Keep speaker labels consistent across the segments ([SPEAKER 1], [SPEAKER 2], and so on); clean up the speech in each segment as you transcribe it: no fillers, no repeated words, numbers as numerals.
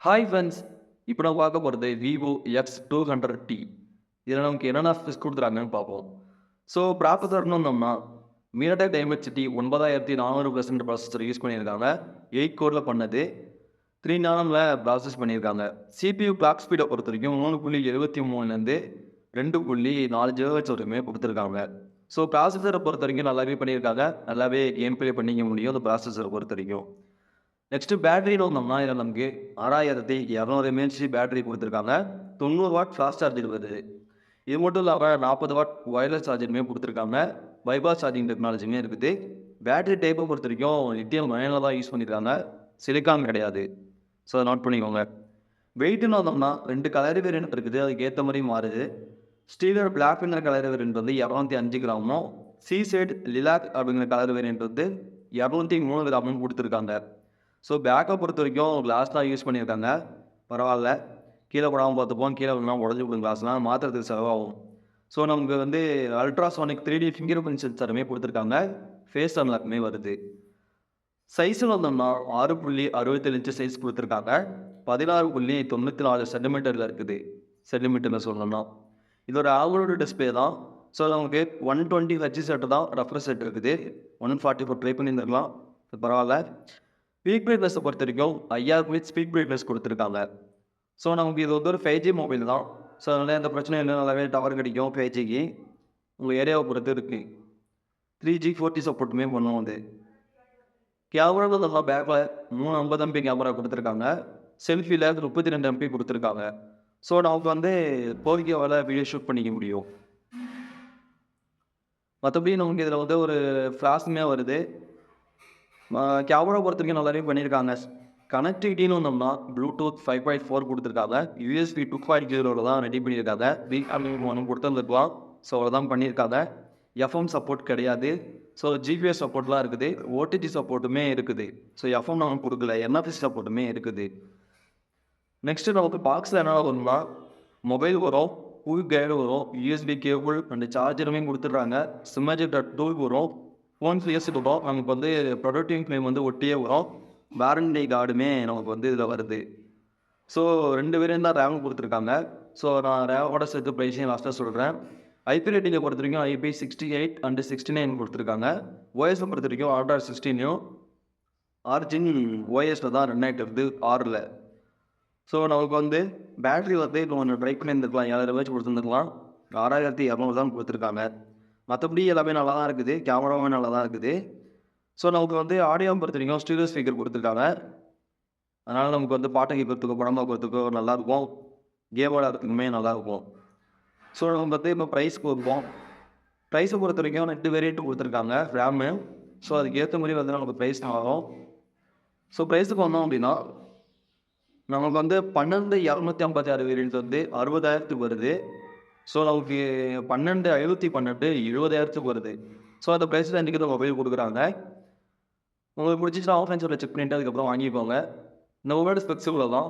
[SPEAKER 1] Hi friends. இப்போ நம்ம பார்க்க போகிறது விவோ X200T. இதில் நமக்கு என்னென்ன ஸ்பெக்ஸ் கொடுத்துருக்காங்கன்னு பார்ப்போம். ஸோ ப்ராசஸர்னு வந்தோம்னா மீடியாடெக் டைமென்சிட்டி 9400% ப்ராசஸர் யூஸ் பண்ணியிருக்காங்க. 8 கோரில் பண்ணது, 3 நானோமில் ப்ராசஸ் பண்ணியிருக்காங்க. CPU கிளாக் ஸ்பீடை பொறுத்த வரைக்கும் 3.73லேருந்து 2.4 GHz வரைக்குமே கொடுத்துருக்காங்க. ஸோ ப்ராசஸரை பொறுத்த வரைக்கும் நல்லாவே பண்ணியிருக்காங்க. நல்லாவே கேம் ப்ளே பண்ணிக்க முடியும் அந்த ப்ராசஸரை பொறுத்த வரைக்கும். நெக்ஸ்ட்டு பேட்டரின்னு வந்தோம்னா இதில் நமக்கு 6200 mAh பேட்டரி கொடுத்துருக்காங்க. 90 வாட் ஃபாஸ்ட் சார்ஜர் வருது. இது மட்டும் இல்லாமல் 40 வாட் ஒயர்லெஸ் சார்ஜருமே கொடுத்துருக்காங்க. பைபாஸ் சார்ஜிங் டெக்னாலஜியுமே இருக்குது. பேட்டரி டைப்பை பொறுத்த வரைக்கும் லித்தியம் அயனில் தான் யூஸ் பண்ணியிருக்காங்க. சிலிக்கான் கிடையாது. ஸோ அதை நோட் பண்ணிக்கோங்க. வெயிட்டுன்னு வந்தோம்னா 2 கலர் வேரியன்ட் இருக்குது. அதுக்கு ஏற்ற மாதிரி மாறுது. ஸ்டீலர் பிளாக் வின்னர் கலர் வேரியன்ட் வந்து 205 கிராமும், சீசைட் லிலாக் அப்படிங்கிற கலர் வேரியன்ட் வந்து 203 கிராமும் கொடுத்துருக்காங்க. ஸோ பேக்கப் பொறுத்த வரைக்கும் கிளாஸ் தான் யூஸ் பண்ணியிருக்காங்க. பரவாயில்ல, கீழே படாமல் பார்த்துப்போம். கீழே விழுந்தால் உடஞ்சி போடும் கிளாஸ்லாம் மாற்றுறதுக்கு செலவாகும். ஸோ நமக்கு வந்து அல்ட்ராசானிக் 3D ஃபிங்கர் பிரிண்ட் சென்சாருமே கொடுத்துருக்காங்க. ஃபேஸ் அன்லாக்குமே வருது. சைஸில் வந்தோம்னா 6.67 இன்ச்சு சைஸ் கொடுத்துருக்காங்க. 16.94 சென்டிமீட்டரில் இருக்குது. சென்டிமீட்டரில் சொல்லணும்னா இதோட ஆவலோட டிஸ்பிளே தான். ஸோ நமக்கு 120 ஹெச் செட்டு தான் ரெஃப்ரெஷ் செட் இருக்குது. 144 ட்ரை பண்ணியிருந்துருக்கலாம். பரவாயில்ல. ஸ்பீக் பிரைட்னஸை பொறுத்த வரைக்கும் 5000 ஸ்பீக் பிரைட்னஸ் கொடுத்துருக்காங்க. ஸோ நமக்கு இது வந்து ஒரு 5G மொபைல் தான். ஸோ அதனால் எந்த பிரச்சனையும் இல்லை. நல்லாவே டவர் கிடைக்கும் 5Gக்கு. உங்கள் ஏரியாவை பொறுத்து இருக்குது. 3G 4G சப்போர்ட்டுமே பண்ணுவோம். அது கேமரா நல்லா பேக்கில் 350 MP கேமரா கொடுத்துருக்காங்க. செல்ஃபியில் 32 MP கொடுத்துருக்காங்க. ஸோ நமக்கு வந்து போர்க்கேவால் வீடியோ ஷூட் பண்ணிக்க முடியும். மற்றபடி நமக்கு இதில் வந்து ஒரு ஃப்ளாஷுமே வருது. கேமரா பொறுத்த வரைக்கும் நல்லாவே பண்ணியிருக்காங்க. கனெக்டிவிட்டின்னு வந்தோம்னா ப்ளூடூத் 5.4 கொடுத்துருக்காங்க. USB 2.0 தான் ரெடி பண்ணியிருக்காங்க. ஒன்று கொடுத்துருந்துருக்கலாம். ஸோ அவ்வளோ தான் பண்ணியிருக்காங்க. FM சப்போர்ட் கிடையாது. ஸோ GPS சப்போர்ட்லாம் இருக்குது. OTG சப்போர்ட்டுமே இருக்குது. ஸோ FM நம்ம கொடுக்கல. NFC சப்போர்ட்டுமே இருக்குது. நெக்ஸ்ட்டு நமக்கு பாக்ஸில் என்ன வரும்னா மொபைல் வரும், ஃபுல் கைடு வரும், USB கேபிள் அண்ட் சார்ஜருமே கொடுத்துட்றாங்க. சிம்மேஜிக் டூல் வரும், ஃபோன் ஃபியர்ஸ் வரும். நமக்கு வந்து ப்ரொடக்டிவ் கிளைம் வந்து ஒட்டியே வரும். வாரண்டி கார்டுமே நமக்கு வந்து இதில் வருது. ஸோ 2 வேரியன்ட் தான் ரேம் கொடுத்துருக்காங்க. ஸோ நான் ரேமோட சேர்த்து ப்ரைஸையும் லாஸ்ட்டாக சொல்கிறேன். IP ரேட்டிங்கை பொறுத்த வரைக்கும் IP68 அண்ட் 69 கொடுத்துருக்காங்க. OS பொறுத்த வரைக்கும் Android 16 ஆர்ஜின் OSல தான் ரன் ஆகிட்டு இருக்குது 6ல். ஸோ நமக்கு வந்து பேட்ரி வந்து இப்போ ஒன்று ட்ரை பண்ணியிருந்துருக்கலாம். 7000 mAh கொடுத்துருந்துருக்கலாம். 6200 தான் கொடுத்துருக்காங்க. மற்றபடி எல்லாமே நல்லா தான் இருக்குது. கேமராவும் நல்லா தான் இருக்குது. ஸோ நமக்கு வந்து ஆடியோ பொறுத்த வரைக்கும் ஸ்டீரியோ ஸ்பீக்கர் கொடுத்துருக்காங்க. அதனால் நமக்கு வந்து பாட்டை கேட்கறதுக்கோ படம் பார்க்குறதுக்கோ நல்லாயிருக்கும். கேம் விளையாடுறதுக்குமே நல்லாயிருக்கும். ஸோ நம்ம வந்து இப்போ ப்ரைஸ்க்கு வருவோம். ப்ரைஸை பொறுத்த வரைக்கும் 2 வேரியன்ட் கொடுத்துருக்காங்க ரேமு. ஸோ அதுக்கு ஏற்ற மாதிரி வந்து நமக்கு ப்ரைஸ் ஆகும். ஸோ ப்ரைஸுக்கு வந்தோம் அப்படின்னா நமக்கு வந்து 12256 வேரியன்ட் வந்து 60000க்கு வருது. ஸோ நமக்கு 12512 70000க்கு வருது. ஸோ அந்த ப்ரைஸில் இன்றைக்கி மொபைல் கொடுக்குறாங்க. உங்களுக்கு பிடிச்சிச்சுன்னா ஆஃப்லைன் ஸ்டோரில் செக் பண்ணிவிட்டு அதுக்கப்புறம் வாங்கிக்கோங்க. இந்த மொபைலோட ஸ்பெக்ஸ் இவ்வளோ தான்.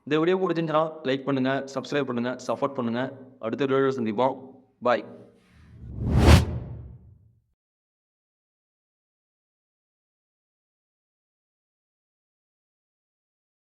[SPEAKER 1] இந்த வீடியோ பிடிச்சிருந்துச்சுன்னா லைக் பண்ணுங்கள், சப்ஸ்கிரைப் பண்ணுங்கள், சப்போர்ட் பண்ணுங்கள். அடுத்த வீடியோவில் சந்திப்போம். பாய்.